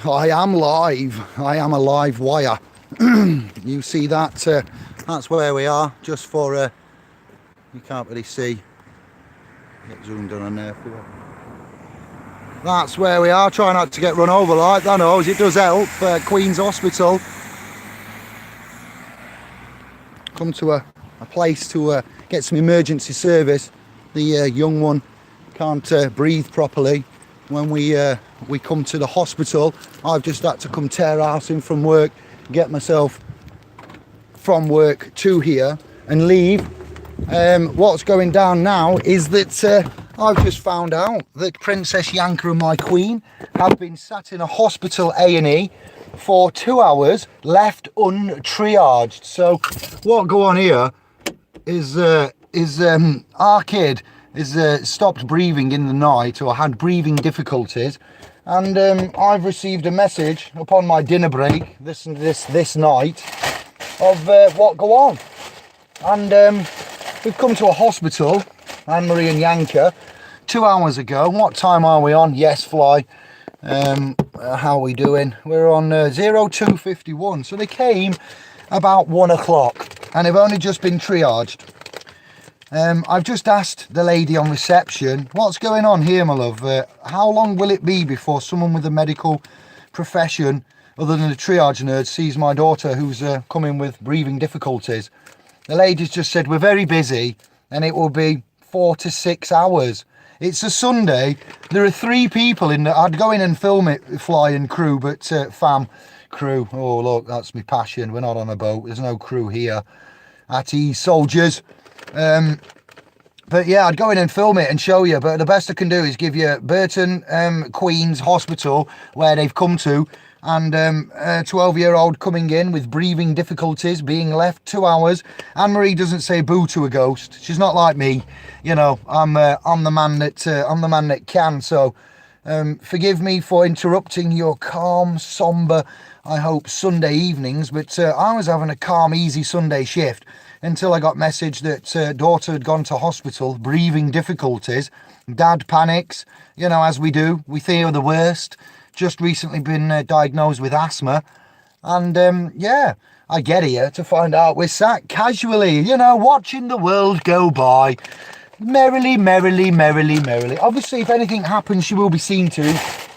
I am live. I am a live wire. You see that? That's where we are. Just for you can't really see. Get zoomed in on there for you. That's where we are. Try not to get run over like that. Knows it does help. Queen's Hospital. Come to a place to get some emergency service. The young one can't breathe properly. When we come to the hospital, I've just had to come tear ass in from work, get myself from work to here and leave. What's going down now is that I've just found out that Princess Yanka and my queen have been sat in a hospital A&E for 2 hours, left untriaged. So what go on here is our kid is stopped breathing in the night, or had breathing difficulties, and I've received a message upon my dinner break this night of what go on. And we've come to a hospital, Anne-Marie and Yanka, 2 hours ago. What time are we on? Yes, fly. How are we doing? We're on 02:51. So they came about 1 o'clock and they've only just been triaged. I've just asked the lady on reception, what's going on here, my love? How long will it be before someone with a medical profession, other than a triage nurse, sees my daughter who's coming with breathing difficulties? The lady's just said, we're very busy and it will be 4 to 6 hours. It's a Sunday. There are 3 people in there. I'd go in and film it, fly and crew, but fam, crew. Oh, look, that's my passion. We're not on a boat. There's no crew here. At ease, soldiers. But yeah, I'd go in and film it and show you, but the best I can do is give you Burton Queen's Hospital, where they've come to, and a 12-year-old coming in with breathing difficulties, being left 2 hours. Anne-Marie doesn't say boo to a ghost. She's not like me, you know. I'm the man that can. So forgive me for interrupting your calm, somber, I hope, Sunday evenings, but I was having a calm, easy Sunday shift until I got message that daughter had gone to hospital, breathing difficulties. Dad panics, you know, as we do. We fear the worst. Just recently been diagnosed with asthma. And yeah, I get here to find out we're sat casually, you know, watching the world go by. Merrily, merrily, merrily, merrily. Obviously, if anything happens, she will be seen to.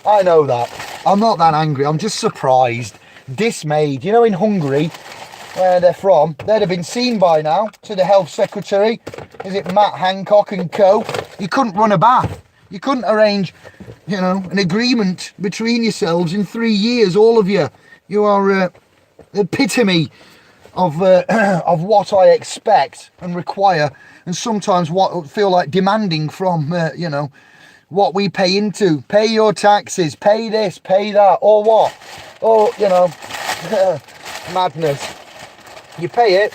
I know that. I'm not that angry. I'm just surprised, dismayed. You know, in Hungary, where they're from, they'd have been seen by now to the health secretary. Is it Matt Hancock and co? You couldn't run a bath. You couldn't arrange, you know, an agreement between yourselves in 3 years, all of you. You are the epitome of what I expect and require, and sometimes what feel like demanding from, you know, what we pay into. Pay your taxes, pay this, pay that, or what? Or, you know, madness. You pay it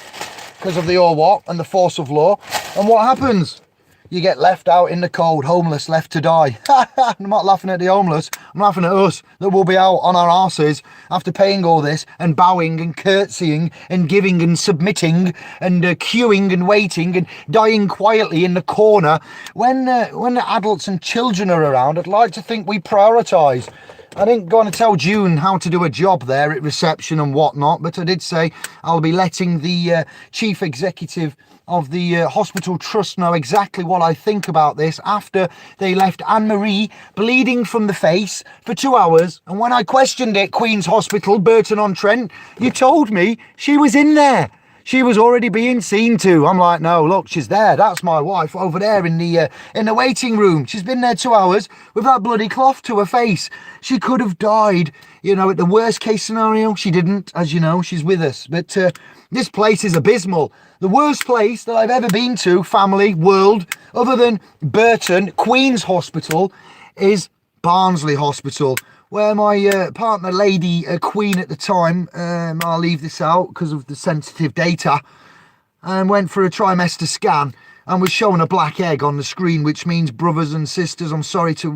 because of the or what and the force of law, and what happens? You get left out in the cold, homeless, left to die. I'm not laughing at the homeless. I'm laughing at us that will be out on our arses after paying all this and bowing and curtsying and giving and submitting and queuing and waiting and dying quietly in the corner. When the adults and children are around, I'd like to think we prioritise. I didn't go on to tell June how to do a job there at reception and whatnot, but I did say I'll be letting the chief executive of the hospital trust know exactly what I think about this after they left Anne-Marie bleeding from the face for 2 hours. And when I questioned it, Queen's Hospital, Burton-on-Trent, you told me she was in there. She was already being seen to. I'm like, no, look, she's there. That's my wife over there in the waiting room. She's been there 2 hours with that bloody cloth to her face. She could have died, you know, at the worst case scenario. She didn't, as you know, she's with us. But this place is abysmal. The worst place that I've ever been to, family, world, other than Burton, Queen's Hospital, is Barnsley Hospital, where my partner, Lady Queen at the time, I'll leave this out because of the sensitive data, and went for a trimester scan. and was showing a black egg on the screen, which means, brothers and sisters, I'm sorry to,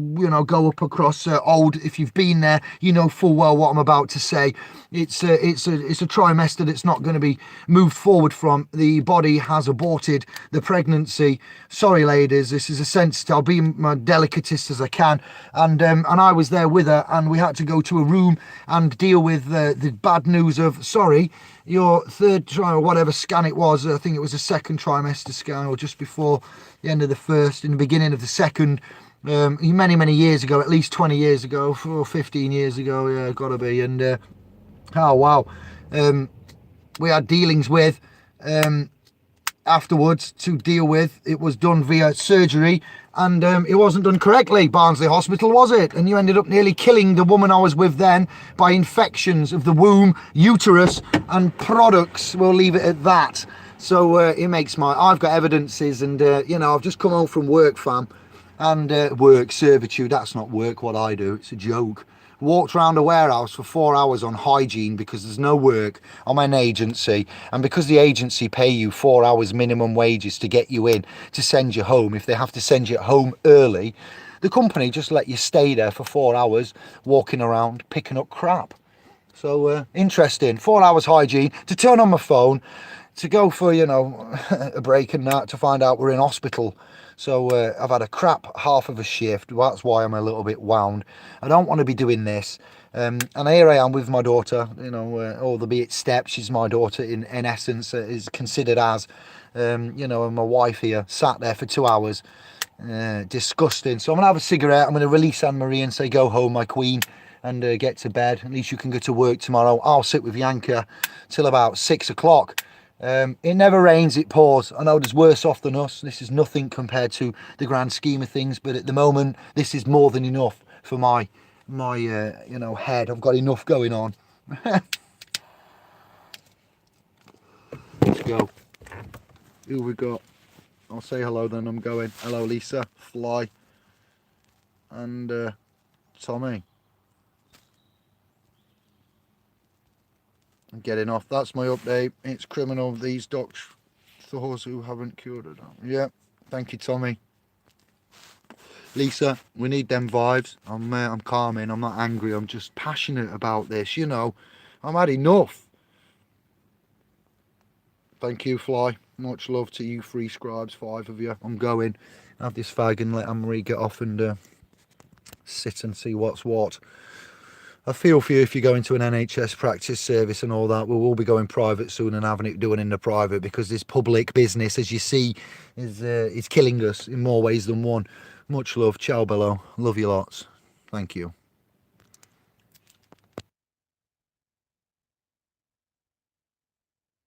go up across old. If you've been there, you know full well what I'm about to say. It's a trimester that's not going to be moved forward from. The body has aborted the pregnancy. Sorry, ladies, this is a sensitive. I'll be my delicatest as I can, and I was there with her, and we had to go to a room and deal with the bad news of, sorry, your third try or whatever scan it was. I think it was a second trimester scan, or just before the end of the first, in the beginning of the second. Many years ago, at least 20 years ago, or 15 years ago, yeah, gotta be. And oh wow, we had dealings with afterwards to deal with. It was done via surgery, and it wasn't done correctly. Barnsley Hospital, was it? And you ended up nearly killing the woman I was with then by infections of the womb, uterus, and products. We'll leave it at that. So it makes I've got evidences, and I've just come home from work, fam, and work servitude. That's not work. What I do, it's a joke. Walked around a warehouse for 4 hours on hygiene because there's no work. I'm an agency, and because the agency pay you 4 hours minimum wages to get you in to send you home, if they have to send you home early, the company just let you stay there for 4 hours walking around picking up crap. So interesting. 4 hours hygiene, to turn on my phone, to go for a break and that, to find out we're in hospital. So I've had a crap half of a shift. That's why I'm a little bit wound. I don't want to be doing this. And here I am with my daughter, albeit step. She's my daughter in essence, is considered as, and my wife here sat there for 2 hours. Disgusting. So I'm going to have a cigarette. I'm going to release Anne-Marie and say, go home, my queen, and get to bed. At least you can go to work tomorrow. I'll sit with Yanka till about 6 o'clock. It never rains, it pours. I know there's worse off than us. This is nothing compared to the grand scheme of things, but at the moment this is more than enough for my head. I've got enough going on. Let's go. Who we got? I'll say hello then. I'm going. Hello, Lisa, Fly, and Tommy. I'm getting off. That's my update. It's criminal, these doctors who haven't cured it. Yeah, thank you, Tommy. Lisa, we need them vibes. I'm calming. I'm not angry. I'm just passionate about this. I'm had enough. Thank you, Fly. Much love to you, 3 scribes, 5 of you. I'm going. Have this fag and let Anne-Marie get off and sit and see what's what. I feel for you if you go into an NHS practice service and all that. We'll all be going private soon and having it doing in the private, because this public business, as you see, is killing us in more ways than one. Much love. Ciao, bello. Love you lots. Thank you.